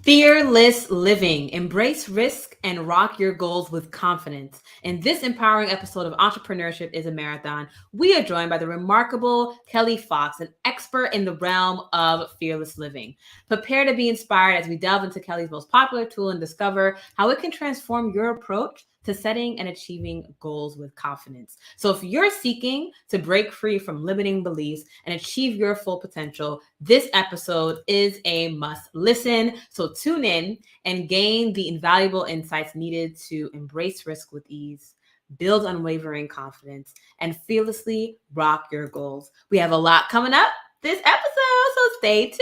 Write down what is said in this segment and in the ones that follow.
Fearless living. Embrace risk and rock your goals with confidence. In this empowering episode of Entrepreneurship is a Marathon, we are joined by the remarkable Kelly Fox, an expert in the realm of fearless living. Prepare to be inspired as we delve into Kelly's most popular tool and discover how it can transform your approach to setting and achieving goals with confidence. So if you're seeking to break free from limiting beliefs and achieve your full potential, this episode is a must listen. So tune in and gain the invaluable insights needed to embrace risk with ease, build unwavering confidence, and fearlessly rock your goals. We have a lot coming up this episode, so stay tuned.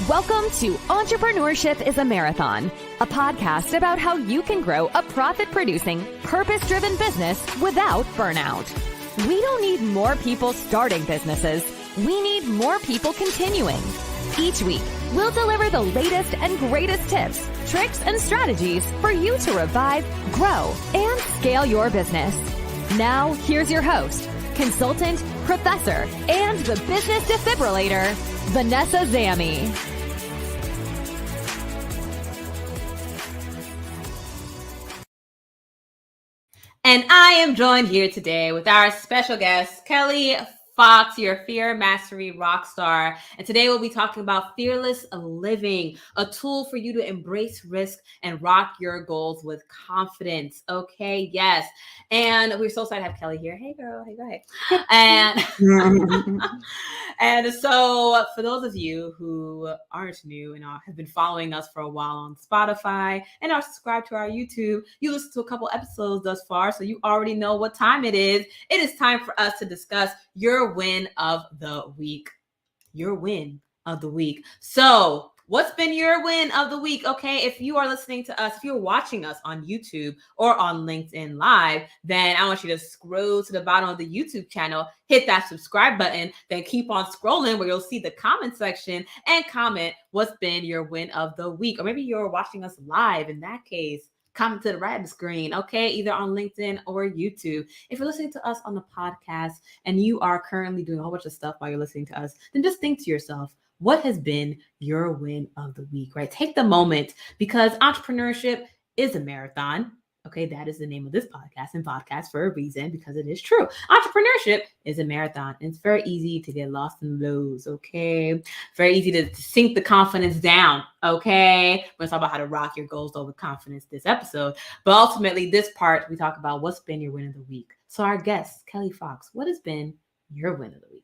Welcome to Entrepreneurship is a Marathon, a podcast about how you can grow a profit-producing, purpose-driven business without burnout. We don't need more people starting businesses. We need more people continuing. Each week, we'll deliver the latest and greatest tips, tricks, and strategies for you to revive, grow, and scale your business. Now, here's your host, consultant, professor, and the business defibrillator, Vanessa Zammy. And I am joined here today with our special guest, Kelly Fox, your fear mastery rock star. And today we'll be talking about fearless living, a tool for you to embrace risk and rock your goals with confidence. Okay, yes. And we're so excited to have Kelly here. Hey, girl. Hey, go ahead. And so for those of you who aren't new and have been following us for a while on Spotify and are subscribed to our YouTube, you listened to a couple episodes thus far, so you already know what time it is. It is time for us to discuss your win of the week. Your win of the week. So what's been your win of the week? Okay, if you are listening to us, if you're watching us on YouTube or on LinkedIn Live, then I want you to scroll to the bottom of the YouTube channel, hit that subscribe button, then keep on scrolling where you'll see the comment section and comment what's been your win of the week. Or maybe you're watching us live. In that case, comment to the right of the screen, okay, either on LinkedIn or YouTube. If you're listening to us on the podcast and you are currently doing a whole bunch of stuff while you're listening to us, then just think to yourself, what has been your win of the week, right? Take the moment, because entrepreneurship is a marathon. Okay, that is the name of this podcast, and podcast for a reason, because it is true. Entrepreneurship is a marathon, and it's very easy to get lost in lows, okay? Very easy to sink the confidence down, okay? We're going to talk about how to rock your goals though with confidence this episode. But ultimately, this part, we talk about what's been your win of the week. So our guest, Kelly Fox, what has been your win of the week?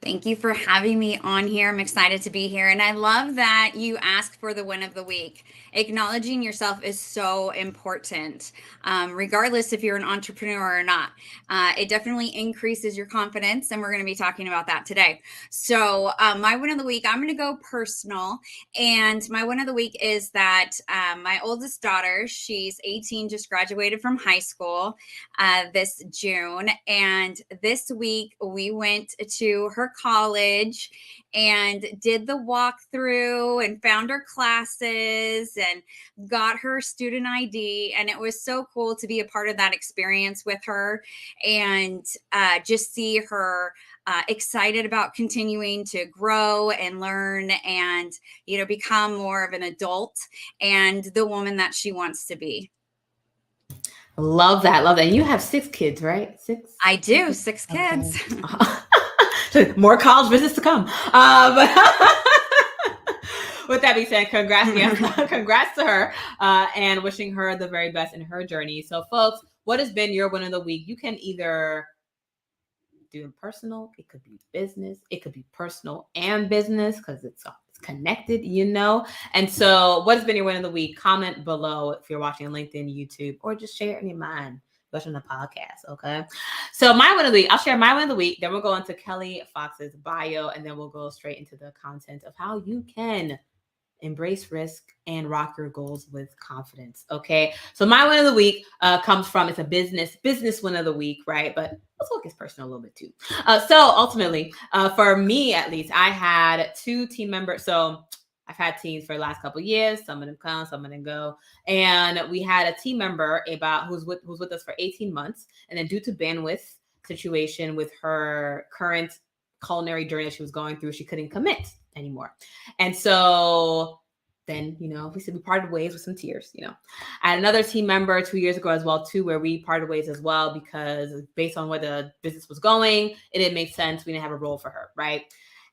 Thank you for having me on here. I'm excited to be here. And I love that you asked for the win of the week. Acknowledging yourself is so important, regardless if you're an entrepreneur or not. It definitely increases your confidence, and we're going to be talking about that today. So my win of the week, I'm going to go personal. And my win of the week is that my oldest daughter, she's 18, just graduated from high school this June. And this week we went to her college and did the walkthrough and found her classes and got her student ID. And it was so cool to be a part of that experience with her and just see her excited about continuing to grow and learn and, you know, become more of an adult and the woman that she wants to be. Love that. Love that. And you have 6 kids, right? 6? I do. 6 kids. Okay. More college visits to come. But with that being said, congrats to her and wishing her the very best in her journey. So folks, what has been your win of the week? You can either do personal, it could be business, it could be personal and business because it's connected, you know. And so what has been your win of the week? Comment below if you're watching on LinkedIn, YouTube, or just share it in your mind. Watching the podcast, okay? So my win of the week, I'll share my win of the week, then we'll go into Kelly Fox's bio, and then we'll go straight into the content of how you can embrace risk and rock your goals with confidence, okay? So my win of the week comes from, it's a business win of the week, right? But let's focus personal a little bit too. So ultimately, for me at least, I had 2 team members. So I've had teams for the last couple of years. Some of them come, some of them go. And we had a team member who's with us for 18 months. And then due to bandwidth situation with her current culinary journey that she was going through, she couldn't commit anymore. And so then, we said we parted ways with some tears, I had another team member 2 years ago as well, too, where we parted ways as well, because based on where the business was going, it didn't make sense. We didn't have a role for her. Right.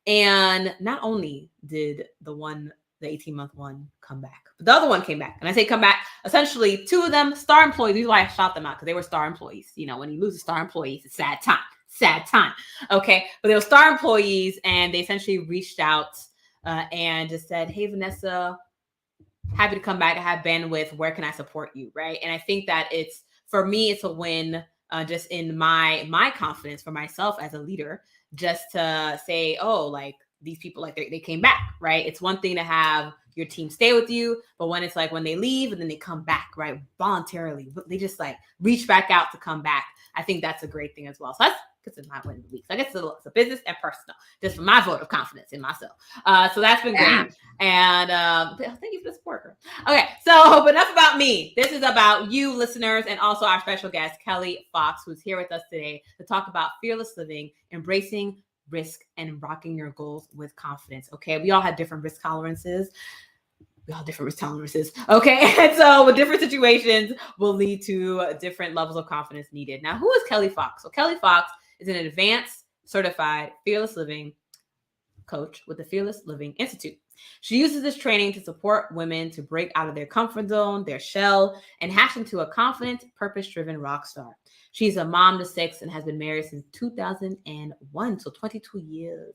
And not only did the 18-month one come back, but the other one came back. And I say come back, essentially 2 of them star employees. This is why I shout them out, because they were star employees. When you lose a star employee, it's a sad time. Okay. But they were star employees, and they essentially reached out and just said, hey, Vanessa, happy to come back. I have bandwidth. Where can I support you? Right. And I think that for me, it's a win just in my confidence for myself as a leader, just to say, oh, like these people, like they came back. Right. It's one thing to have your team stay with you, but when it's like when they leave and then they come back, right, voluntarily, they just like reach back out to come back. I think that's a great thing as well. So that's consider my win of the week. So I guess it's a business and personal, just for my vote of confidence in myself. So that's been great. And thank you for the support, girl. Okay, so but enough about me. This is about you, listeners, and also our special guest, Kelly Fox, who's here with us today to talk about fearless living, embracing risk, and rocking your goals with confidence. Okay, we all have different risk tolerances. Okay. And so with different situations will lead to different levels of confidence needed. Now, who is Kelly Fox? So Kelly Fox is an advanced certified fearless living coach with the Fearless Living Institute. She uses this training to support women to break out of their comfort zone, their shell, and hatch into a confident, purpose-driven rock star. She's a mom to 6 and has been married since 2001, so 22 years.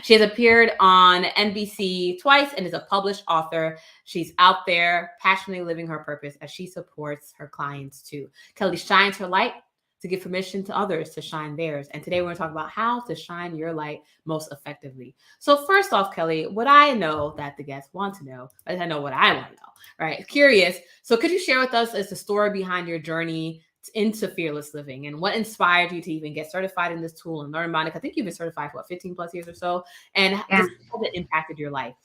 She has appeared on NBC twice and is a published author. She's out there passionately living her purpose as she supports her clients too. Kelly shines her light to give permission to others to shine theirs. And today we're going to talk about how to shine your light most effectively. So first off, Kelly, what I know that the guests want to know, but I know what I want to know, right? Curious. So could you share with us as the story behind your journey into fearless living and what inspired you to even get certified in this tool and learn about it? I think you've been certified for 15 plus years or so. And just how it impacted your life?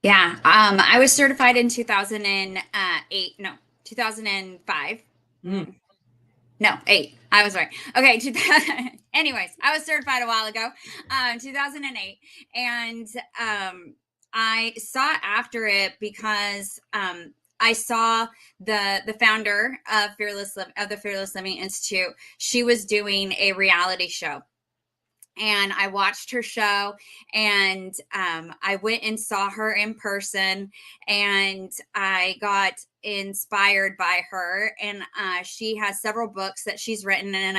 Yeah. I was certified in 2005. No, 8. I was right. Okay. Anyways, I was certified a while ago, 2008. And I sought after it because I saw the founder of the Fearless Living Institute. She was doing a reality show. And I watched her show, and I went and saw her in person, and I got inspired by her. And she has several books that she's written, and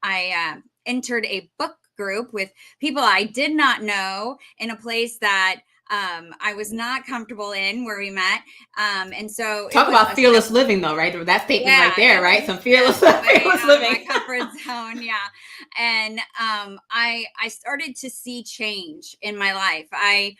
I entered a book group with people I did not know in a place that I was not comfortable in, where we met. And so talk about fearless living though, right? That statement right there, right? Some fearless living. My comfort zone. Yeah. And I started to see change in my life. I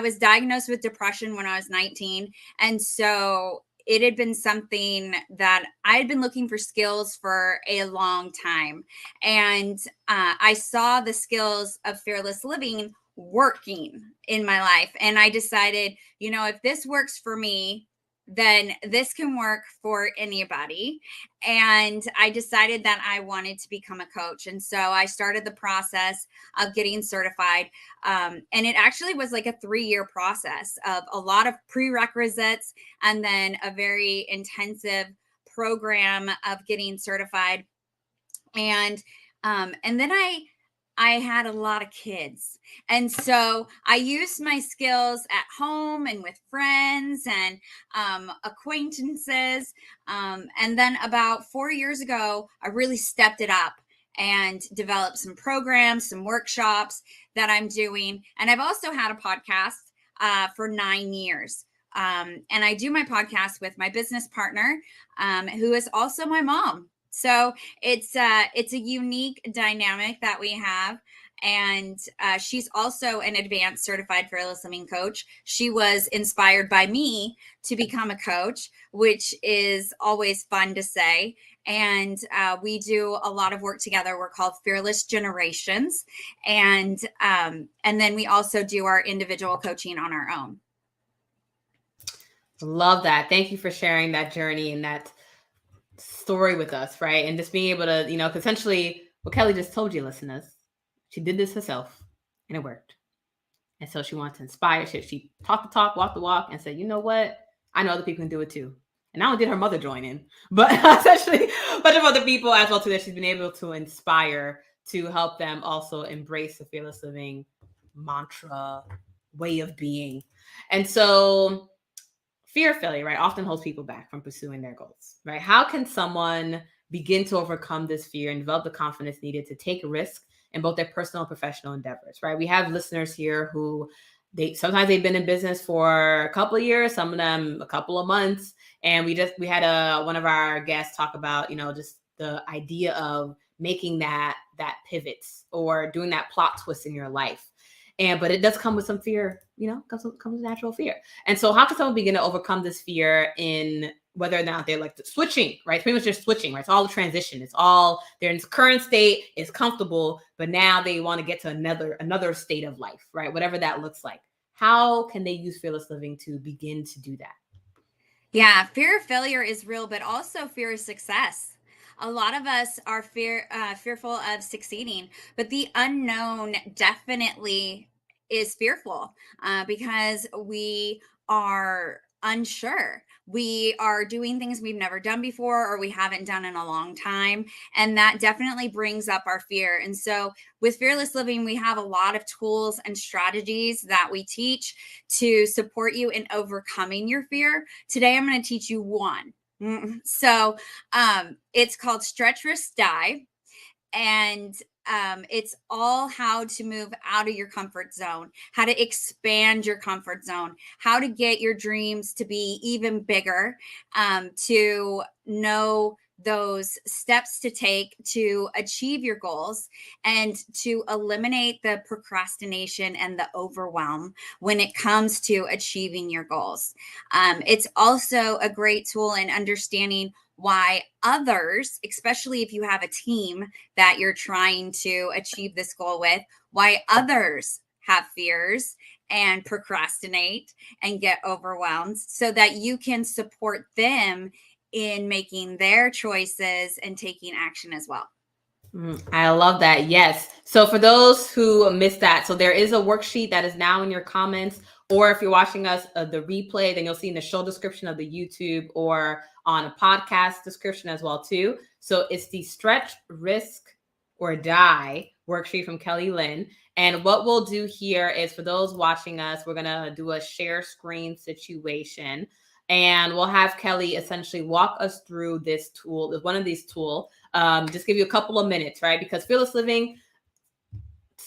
was diagnosed with depression when I was 19. And so it had been something that I had been looking for skills for a long time. And I saw the skills of fearless living working in my life. And I decided, if this works for me, then this can work for anybody. And I decided that I wanted to become a coach. And so I started the process of getting certified. And it actually was like a 3-year process of a lot of prerequisites and then a very intensive program of getting certified. And then I had a lot of kids. And so I used my skills at home and with friends and acquaintances. And then about 4 years ago, I really stepped it up and developed some programs, some workshops that I'm doing. And I've also had a podcast for 9 years. And I do my podcast with my business partner, who is also my mom. So it's a unique dynamic that we have. And she's also an advanced certified fearless living coach. She was inspired by me to become a coach, which is always fun to say. And we do a lot of work together. We're called Fearless Generations. And then we also do our individual coaching on our own. Love that. Thank you for sharing that journey and that story with us, right? And just being able to, essentially what Kelly just told you, listeners, She did this herself and it worked. And so she wanted to inspire. She talked the talk, walked the walk, and said, you know what? I know other people can do it too. And not only did her mother join in, but essentially a bunch of other people as well too, that she's been able to inspire to help them also embrace the fearless living mantra, way of being. And so fear of failure, right, often holds people back from pursuing their goals, right? How can someone begin to overcome this fear and develop the confidence needed to take a risk in both their personal and professional endeavors, right? We have listeners here who sometimes they've been in business for a couple of years, some of them a couple of months. And we had one of our guests talk about, just the idea of making that pivots or doing that plot twist in your life. But it does come with some fear, comes with natural fear. And so how can someone begin to overcome this fear in whether or not they're like switching, right? It's pretty much just switching, right? It's all the transition. It's all they're in current state, it's comfortable, but now they want to get to another state of life, right? Whatever that looks like. How can they use fearless living to begin to do that? Yeah, fear of failure is real, but also fear of success. A lot of us are fearful of succeeding, but the unknown definitely is fearful because we are unsure. We are doing things we've never done before or we haven't done in a long time. And that definitely brings up our fear. And so with Fearless Living, we have a lot of tools and strategies that we teach to support you in overcoming your fear. Today, I'm going to teach you one. So it's called Stretch, Risk, Die. And it's all how to move out of your comfort zone, how to expand your comfort zone, how to get your dreams to be even bigger, to know those steps to take to achieve your goals and to eliminate the procrastination and the overwhelm when it comes to achieving your goals. It's also a great tool in understanding why others, especially if you have a team that you're trying to achieve this goal with, why others have fears and procrastinate and get overwhelmed so that you can support them in making their choices and taking action as well. I love that. Yes. So for those who missed that, so there is a worksheet that is now in your comments, or if you're watching us the replay, then you'll see in the show description of the YouTube or on a podcast description as well too. So it's the Stretch, Risk, or Die worksheet from Kelly Lynn. And what we'll do here is for those watching us, we're going to do a share screen situation. And we'll have Kelly essentially walk us through this tool, one of these tools. Just give you a couple of minutes, right? Because fearless living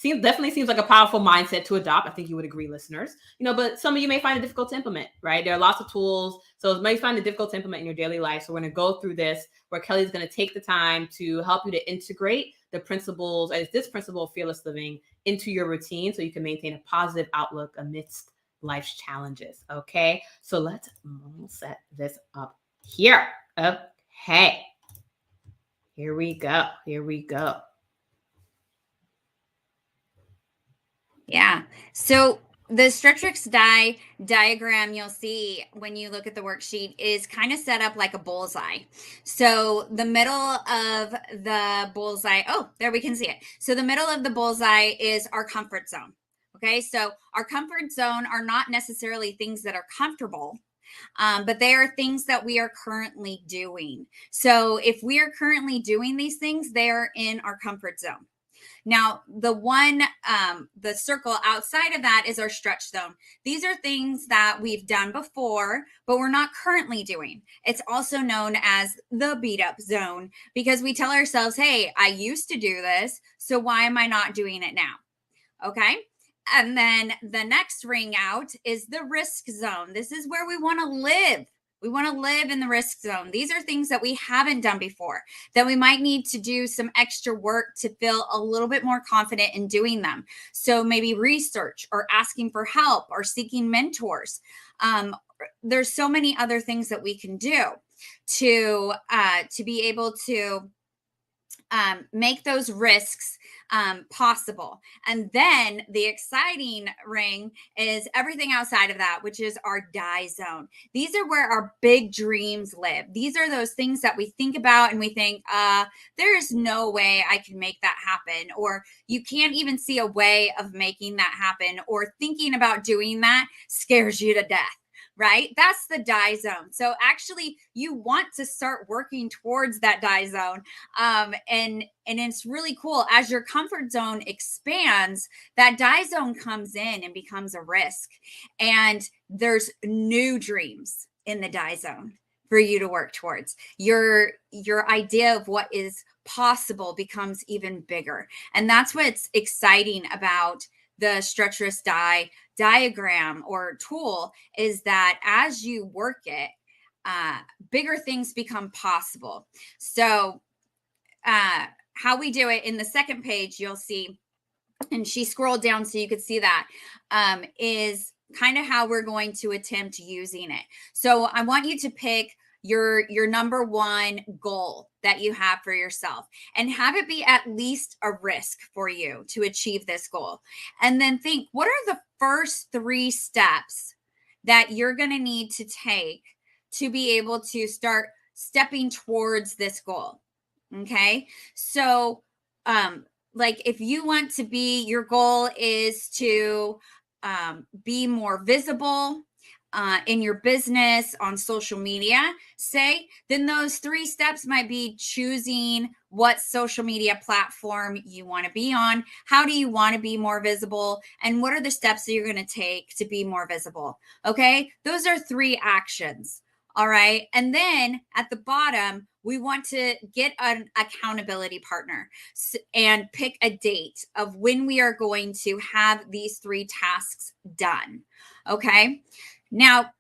definitely seems like a powerful mindset to adopt. I think you would agree, listeners. But some of you may find it difficult to implement, right? There are lots of tools, so you may find it difficult to implement in your daily life. So we're going to go through this, where Kelly's going to take the time to help you to integrate the principles, as this principle of fearless living, into your routine, so you can maintain a positive outlook amidst life's challenges. Okay, so let's set this up here. Okay, here we go. Yeah. So the Stretch, Risk, Die diagram you'll see when you look at the worksheet is kind of set up like a bullseye. So the middle of the bullseye, there we can see it. So the middle of the bullseye is our comfort zone. Okay. So our comfort zone are not necessarily things that are comfortable, but they are things that we are currently doing. So if we are currently doing these things, they are in our comfort zone. Now, the circle outside of that is our stretch zone. These are things that we've done before, but we're not currently doing. It's also known as the beat up zone because we tell ourselves, hey, I used to do this, so why am I not doing it now? Okay. And then the next ring out is the risk zone. This is where we want to live. We want to live in the risk zone. These are things that we haven't done before, that we might need to do some extra work to feel a little bit more confident in doing them. So maybe research or asking for help or seeking mentors. There's so many other things that we can do to be able to make those risks possible. And then the exciting ring is everything outside of that, which is our die zone. These are where our big dreams live. These are those things that we think about and we think, there is no way I can make that happen. Or you can't even see a way of making that happen. Or thinking about doing that scares you to death. Right? That's the die zone. So actually you want to start working towards that die zone. And it's really cool. As your comfort zone expands, that die zone comes in and becomes a risk. And there's new dreams in the die zone for you to work towards. Your idea of what is possible becomes even bigger. And that's what's exciting about the stretch risk die diagram or tool, is that as you work it, bigger things become possible. So how we do it in the second page, you'll see, and she scrolled down so you could see that, is kind of how we're going to attempt using it. So I want you to pick your number one goal that you have for yourself and have it be at least a risk for you to achieve this goal. And then think, what are the first 3 steps that you're going to need to take to be able to start stepping towards this goal? Okay. So, like if you want to be, your goal is to be more visible in your business on social media, say, then those 3 steps might be choosing what social media platform you want to be on. How do you want to be more visible? And what are the steps that you're going to take to be more visible? Okay. Those are 3 actions. All right. And then at the bottom, we want to get an accountability partner and pick a date of when we are going to have these 3 tasks done. Okay. Now,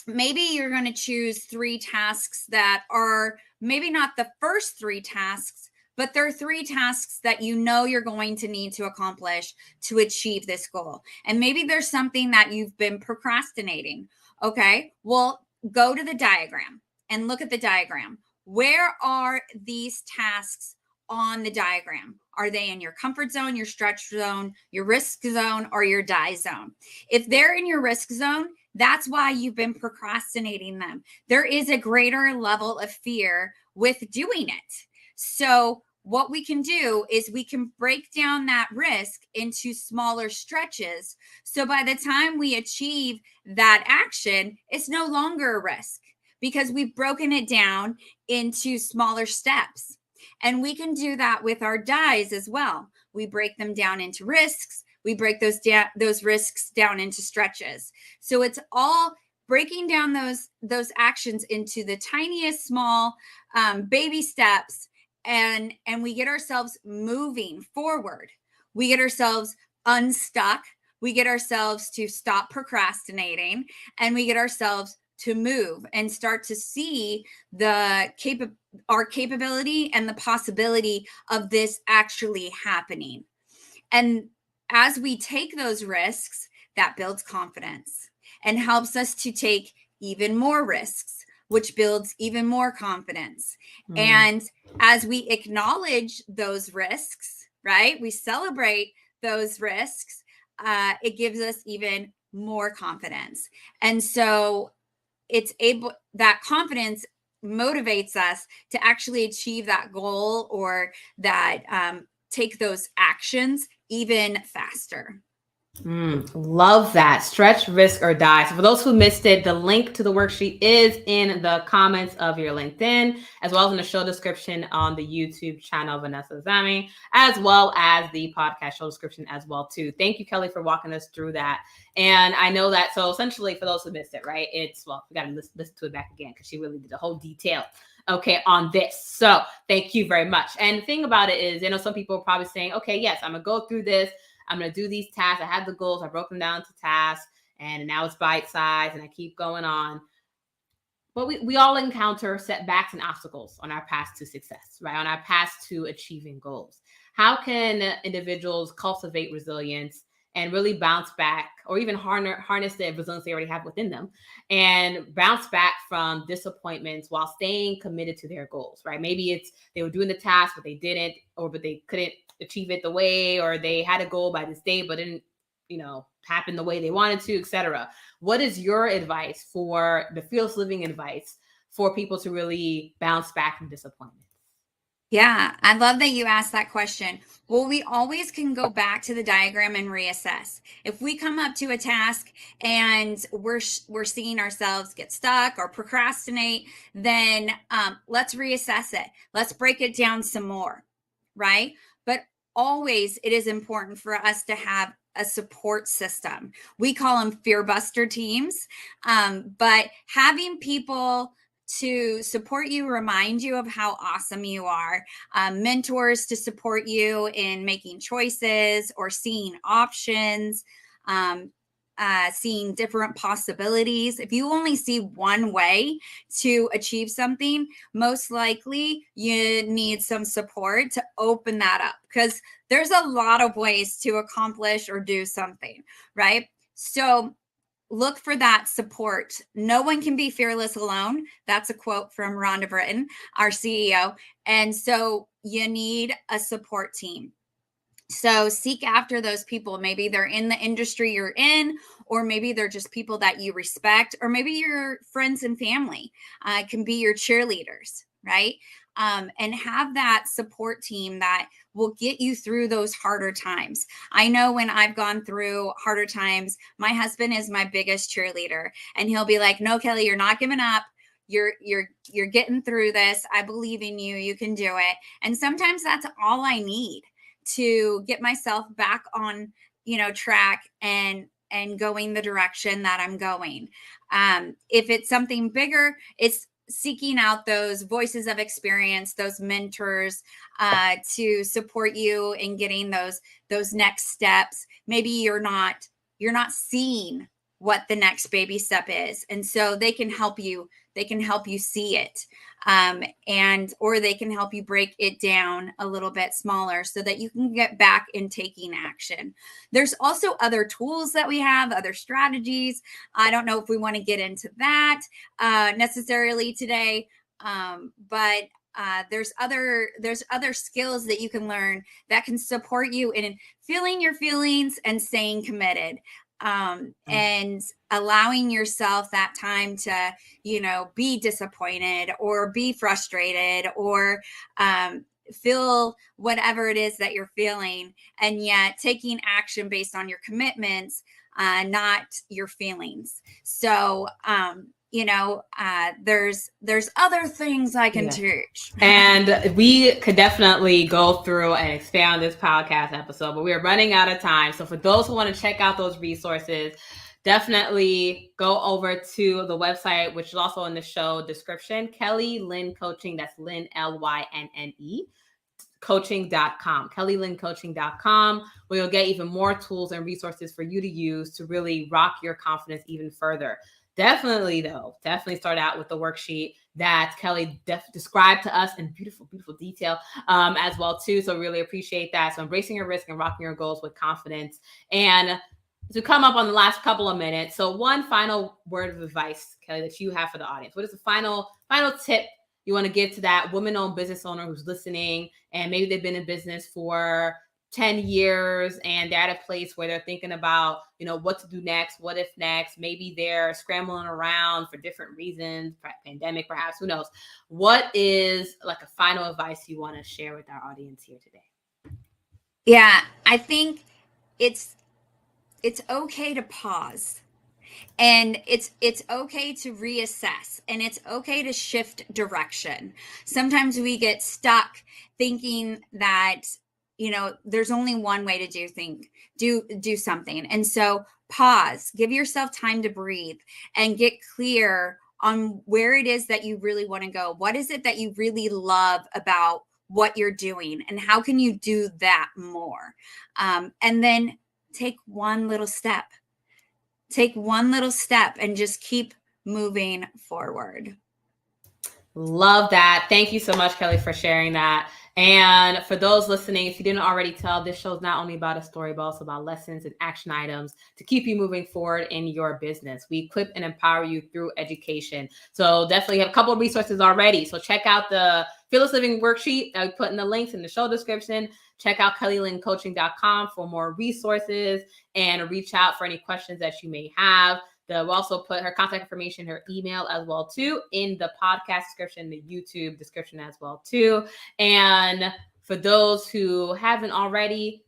maybe you're going to choose 3 tasks that are maybe not the first 3 tasks, but they're 3 tasks that you know you're going to need to accomplish to achieve this goal. And maybe there's something that you've been procrastinating. Okay, well, go to the diagram and look at the diagram. Where are these tasks on the diagram? Are they in your comfort zone, your stretch zone, your risk zone, or your die zone? If they're in your risk zone, that's why you've been procrastinating them. There is a greater level of fear with doing it. So what we can do is we can break down that risk into smaller stretches. So by the time we achieve that action, it's no longer a risk because we've broken it down into smaller steps. And we can do that with our dies as well. We break them down into risks. We break those risks down into stretches. So it's all breaking down those actions into the tiniest small baby steps, and we get ourselves moving forward. We get ourselves unstuck. We get ourselves to stop procrastinating, and we get ourselves to move and start to see our capability and the possibility of this actually happening. And as we take those risks, that builds confidence and helps us to take even more risks, which builds even more confidence. And as we acknowledge those risks, right, we celebrate those risks, it gives us even more confidence. And so that confidence motivates us to actually achieve that goal or that take those actions even faster. Love that. Stretch, risk, or die. So for those who missed it, the link to the worksheet is in the comments of your LinkedIn, as well as in the show description on the YouTube channel, Vanessa Zami, as well as the podcast show description as well, too. Thank you, Kelly, for walking us through that. And I know that, so essentially for those who missed it, right, it's, well, we got to listen to it back again because she really did the whole detail, okay, on this. So thank you very much. And the thing about it is, some people are probably saying, okay, yes, I'm going to go through this. I'm going to do these tasks. I have the goals. I broke them down to tasks, and now it's bite size, and I keep going on. But we all encounter setbacks and obstacles on our path to success, right? On our path to achieving goals. How can individuals cultivate resilience and really bounce back, or even harness the resilience they already have within them, and bounce back from disappointments while staying committed to their goals, right? Maybe it's they were doing the task, but they didn't, but they couldn't achieve it the way, or they had a goal by this date, but didn't, happen the way they wanted to, etc. What is your advice for the fearless living advice for people to really bounce back from disappointment? Yeah, I love that you asked that question. Well, we always can go back to the diagram and reassess. If we come up to a task and we're seeing ourselves get stuck or procrastinate, then let's reassess it. Let's break it down some more, right? But always it is important for us to have a support system. We call them fear buster teams, but having people to support you, remind you of how awesome you are, mentors to support you in making choices or seeing options, seeing different possibilities. If you only see one way to achieve something, most likely you need some support to open that up, because there's a lot of ways to accomplish or do something, right? So look for that support. No one can be fearless alone. That's a quote from Rhonda Britton, our CEO. And so you need a support team. So seek after those people. Maybe they're in the industry you're in, or maybe they're just people that you respect, or maybe your friends and family can be your cheerleaders, right? And have that support team that will get you through those harder times. I know when I've gone through harder times, my husband is my biggest cheerleader, and he'll be like, "No, Kelly, you're not giving up. You're getting through this. I believe in you. You can do it." And sometimes that's all I need to get myself back on, track and going the direction that I'm going. If it's something bigger, it's seeking out those voices of experience, those mentors to support you in getting those next steps. Maybe you're not seeing what the next baby step is, and so they can help you see it, or they can help you break it down a little bit smaller so that you can get back in taking action. There's also other tools that we have, other strategies. I don't know if we want to get into that necessarily today, but there's other skills that you can learn that can support you in feeling your feelings and staying committed. And allowing yourself that time to, be disappointed or be frustrated or feel whatever it is that you're feeling, and yet taking action based on your commitments, not your feelings. So, there's other things I can teach. And we could definitely go through and expand this podcast episode, but we are running out of time. So for those who want to check out those resources, definitely go over to the website, which is also in the show description, Kelly Lynn Coaching. That's Lynn, Lynne, coaching.com, kellylynncoaching.com, where you'll get even more tools and resources for you to use to really rock your confidence even further. Definitely start out with the worksheet that Kelly described to us in beautiful, beautiful detail as well too. So really appreciate that. So embracing your risk and rocking your goals with confidence. And to come up on the last couple of minutes, so one final word of advice, Kelly, that you have for the audience. What is the final tip you want to give to that woman-owned business owner who's listening, and maybe they've been in business for 10 years and they're at a place where they're thinking about, what to do next, what if next, maybe they're scrambling around for different reasons, pandemic perhaps, who knows? What is like a final advice you want to share with our audience here today? Yeah, I think it's okay to pause, and it's okay to reassess, and it's okay to shift direction. Sometimes we get stuck thinking that there's only one way to do something. And so pause, give yourself time to breathe and get clear on where it is that you really want to go. What is it that you really love about what you're doing, and how can you do that more? And then take one little step and just keep moving forward. Love that. Thank you so much, Kelly, for sharing that. And for those listening, if you didn't already tell, this show is not only about a story, but also about lessons and action items to keep you moving forward in your business. We equip and empower you through education. So definitely have a couple of resources already. So check out the Fearless Living worksheet that we put in the links in the show description. Check out kellylynncoaching.com for more resources and reach out for any questions that you may have. We'll also put her contact information, her email as well too, in the podcast description, the YouTube description as well too. And for those who haven't already,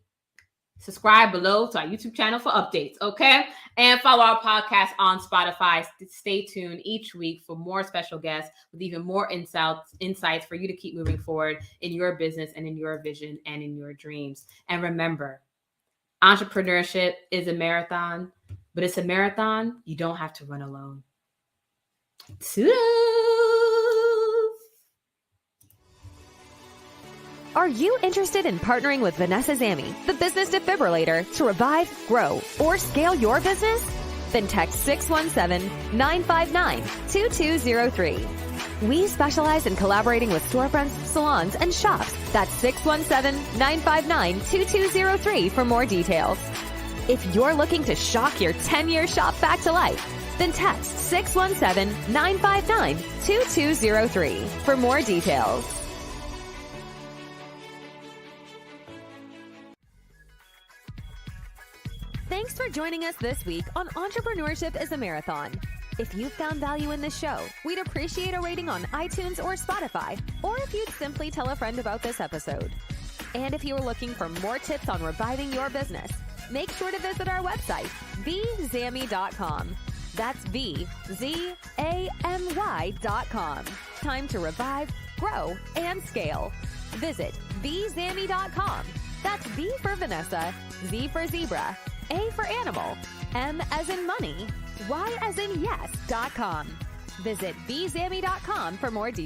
subscribe below to our YouTube channel for updates, okay? And follow our podcast on Spotify. Stay tuned each week for more special guests with even more insights for you to keep moving forward in your business and in your vision and in your dreams. And remember, entrepreneurship is a marathon, but it's a marathon you don't have to run alone. Toodles! Are you interested in partnering with Vanessa Zammy, the business defibrillator, to revive, grow, or scale your business? Then text 617-959-2203. We specialize in collaborating with storefronts, salons, and shops. That's 617-959-2203 for more details. If you're looking to shock your 10-year shop back to life, then text 617-959-2203 for more details. Thanks for joining us this week on Entrepreneurship is a Marathon. If you found value in this show, we'd appreciate a rating on iTunes or Spotify, or if you'd simply tell a friend about this episode. And if you are looking for more tips on reviving your business, make sure to visit our website, vzamy.com. That's vzamy.com. Time to revive, grow, and scale. Visit vzamy.com. That's V for Vanessa, Z for zebra, A for animal, M as in money, Y as in yes.com. Visit vzamy.com for more details.